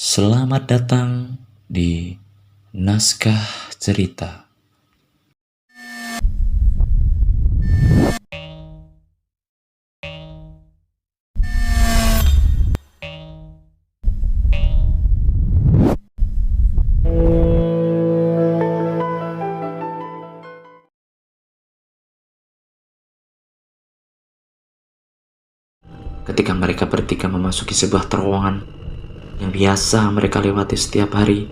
Selamat datang di Naskah Cerita. Ketika mereka bertiga memasuki sebuah terowongan yang biasa mereka lewati setiap hari,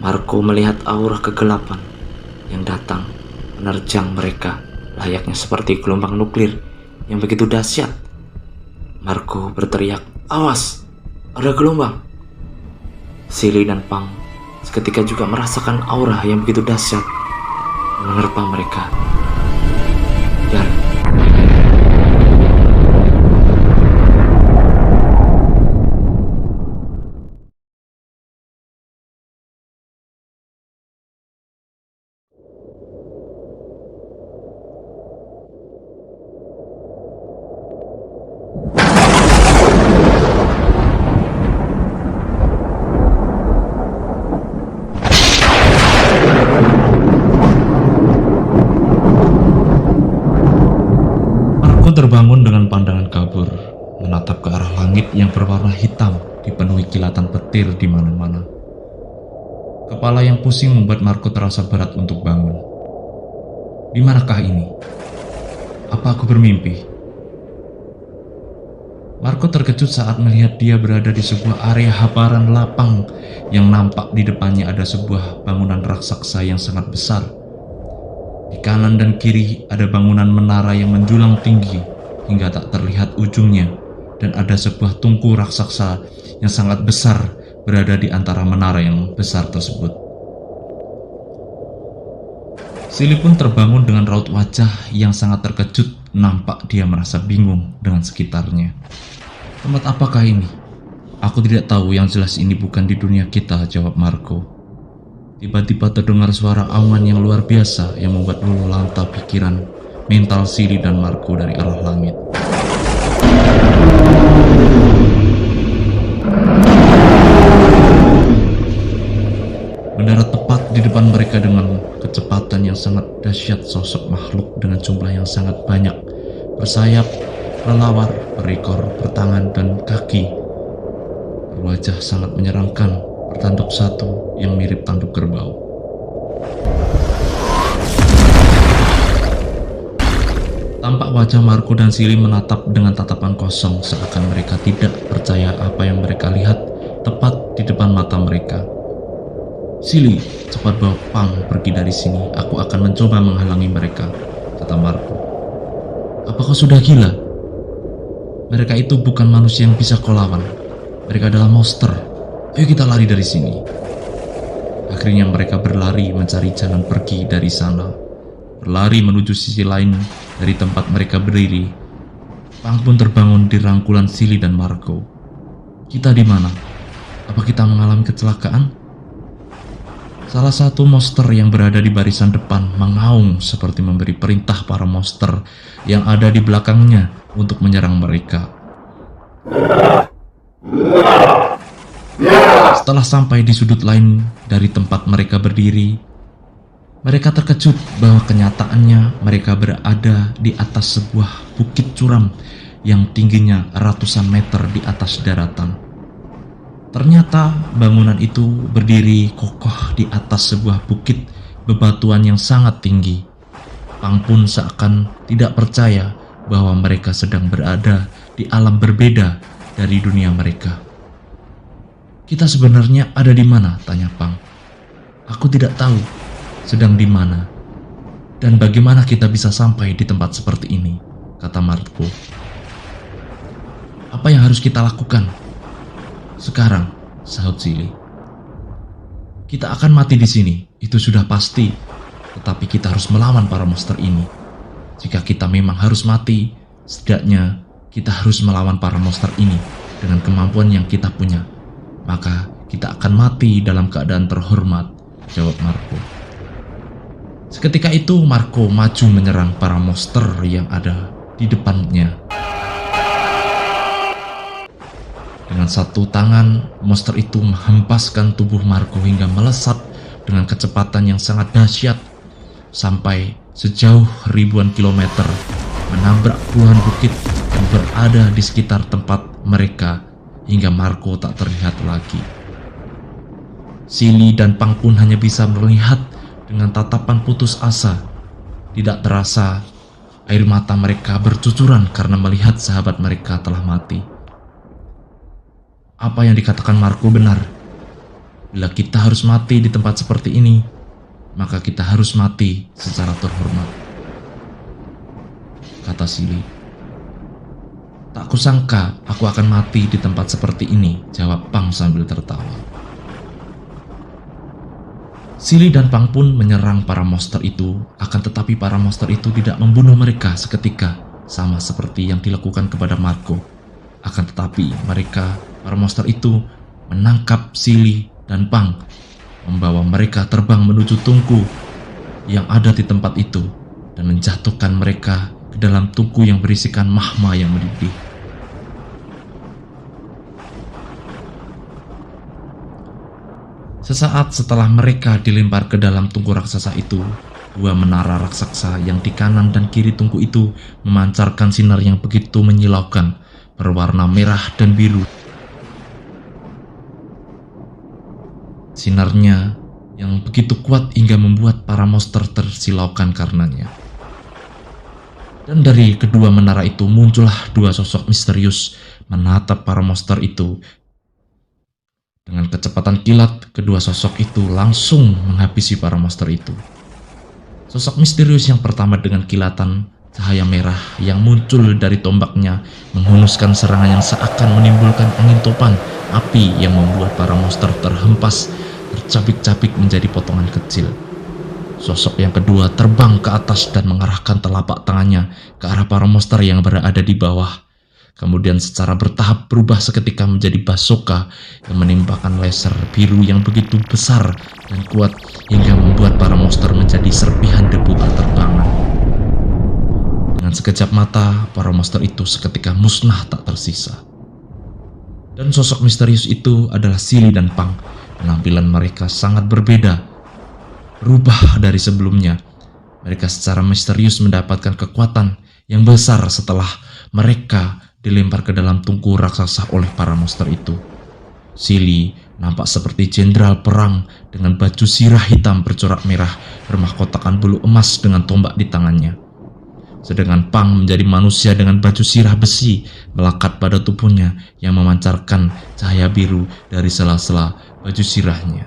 Marco melihat aura kegelapan yang datang menerjang mereka layaknya seperti gelombang nuklir yang begitu dahsyat. Marco berteriak, "Awas, ada gelombang!" Silly dan Pang seketika juga merasakan aura yang begitu dahsyat menerpa mereka. Dan Marco terbangun dengan pandangan kabur, menatap ke arah langit yang berwarna hitam, dipenuhi kilatan petir di mana-mana. Kepala yang pusing membuat Marco terasa berat untuk bangun. Di manakah ini? Apa aku bermimpi? Marco terkejut saat melihat dia berada di sebuah area hamparan lapang yang nampak di depannya ada sebuah bangunan raksasa yang sangat besar. Di kanan dan kiri ada bangunan menara yang menjulang tinggi hingga tak terlihat ujungnya, dan ada sebuah tungku raksasa yang sangat besar berada di antara menara yang besar tersebut. Silly pun terbangun dengan raut wajah yang sangat terkejut. Nampak dia merasa bingung dengan sekitarnya. Tempat apakah ini? Aku tidak tahu, yang jelas ini bukan di dunia kita, jawab Marco. Tiba-tiba terdengar suara awan yang luar biasa yang membuat luluh lantah pikiran mental Silly dan Marco dari arah langit. Mendarat tepat di depan mereka dengan kecepatan yang sangat dahsyat. Sosok makhluk dengan jumlah yang sangat banyak, bersayap, berlawar, berekor, bertangan, dan kaki, berwajah sangat menyeramkan, bertanduk satu yang mirip tanduk kerbau. Tampak wajah Marco dan Silly menatap dengan tatapan kosong, seakan mereka tidak percaya apa yang mereka lihat tepat di depan mata mereka. "Silly, cepat bawa Pang pergi dari sini. Aku akan mencoba menghalangi mereka," kata Marco. "Apa kau sudah gila? Mereka itu bukan manusia yang bisa kau lawan. Mereka adalah monster. Ayo kita lari dari sini." Akhirnya mereka berlari mencari jalan pergi dari sana. Berlari menuju sisi lain dari tempat mereka berdiri. Pang pun terbangun di rangkulan Silly dan Marco. "Kita di mana? Apa kita mengalami kecelakaan?" Salah satu monster yang berada di barisan depan mengaung seperti memberi perintah para monster yang ada di belakangnya untuk menyerang mereka. Setelah sampai di sudut lain dari tempat mereka berdiri, mereka terkejut bahwa kenyataannya mereka berada di atas sebuah bukit curam yang tingginya ratusan meter di atas daratan. Ternyata bangunan itu berdiri kokoh di atas sebuah bukit bebatuan yang sangat tinggi. Pang pun seakan tidak percaya bahwa mereka sedang berada di alam berbeda dari dunia mereka. "Kita sebenarnya ada di mana?" tanya Pang. "Aku tidak tahu sedang di mana, dan bagaimana kita bisa sampai di tempat seperti ini," kata Marco. "Apa yang harus kita lakukan sekarang?" sahut Silly. "Kita akan mati di sini, itu sudah pasti. Tetapi kita harus melawan para monster ini. Jika kita memang harus mati, setidaknya kita harus melawan para monster ini dengan kemampuan yang kita punya. Maka kita akan mati dalam keadaan terhormat," jawab Marco. Seketika itu Marco maju menyerang para monster yang ada di depannya. Dengan Dengan satu tangan, monster itu menghempaskan tubuh Marco hingga melesat dengan kecepatan yang sangat dahsyat sampai sejauh ribuan kilometer, menabrak puluhan bukit dan berada di sekitar tempat mereka hingga Marco tak terlihat lagi. Silly dan Pang pun hanya bisa melihat dengan tatapan putus asa. Tidak terasa, air mata mereka bercucuran karena melihat sahabat mereka telah mati. Apa yang dikatakan Marco benar. Bila kita harus mati di tempat seperti ini, maka kita harus mati secara terhormat, kata Silly. Tak kusangka aku akan mati di tempat seperti ini, jawab Pang sambil tertawa. Silly dan Pang pun menyerang para monster itu, akan tetapi para monster itu tidak membunuh mereka seketika, sama seperti yang dilakukan kepada Marco. Akan tetapi mereka, para monster itu, menangkap Silly dan Pang, membawa mereka terbang menuju tungku yang ada di tempat itu dan menjatuhkan mereka ke dalam tungku yang berisikan magma yang mendidih. Sesaat setelah mereka dilempar ke dalam tungku raksasa itu, dua menara raksasa yang di kanan dan kiri tungku itu memancarkan sinar yang begitu menyilaukan, berwarna merah dan biru. Sinarnya yang begitu kuat hingga membuat para monster tersilaukan karenanya. Dan dari kedua menara itu muncullah dua sosok misterius menatap para monster itu. Dengan kecepatan kilat, kedua sosok itu langsung menghabisi para monster itu. Sosok misterius yang pertama dengan kilatan cahaya merah yang muncul dari tombaknya menghunuskan serangan yang seakan menimbulkan angin topan api yang membuat para monster terhempas, tercabik-cabik menjadi potongan kecil. Sosok yang kedua terbang ke atas dan mengarahkan telapak tangannya ke arah para monster yang berada di bawah. Kemudian secara bertahap berubah seketika menjadi bazooka yang menembakkan laser biru yang begitu besar dan kuat hingga membuat para monster menjadi serpihan debu tak terbangun. Dengan sekejap mata, para monster itu seketika musnah tak tersisa. Dan sosok misterius itu adalah Silly dan Pang. Penampilan mereka sangat berbeda, berubah dari sebelumnya. Mereka secara misterius mendapatkan kekuatan yang besar setelah mereka dilempar ke dalam tungku raksasa oleh para monster itu. Silly nampak seperti jenderal perang dengan baju sirah hitam bercorak merah bermahkotakan bulu emas dengan tombak di tangannya. Sedangkan Pang menjadi manusia dengan baju sirah besi melekat pada tubuhnya yang memancarkan cahaya biru dari sela-sela baju sirahnya.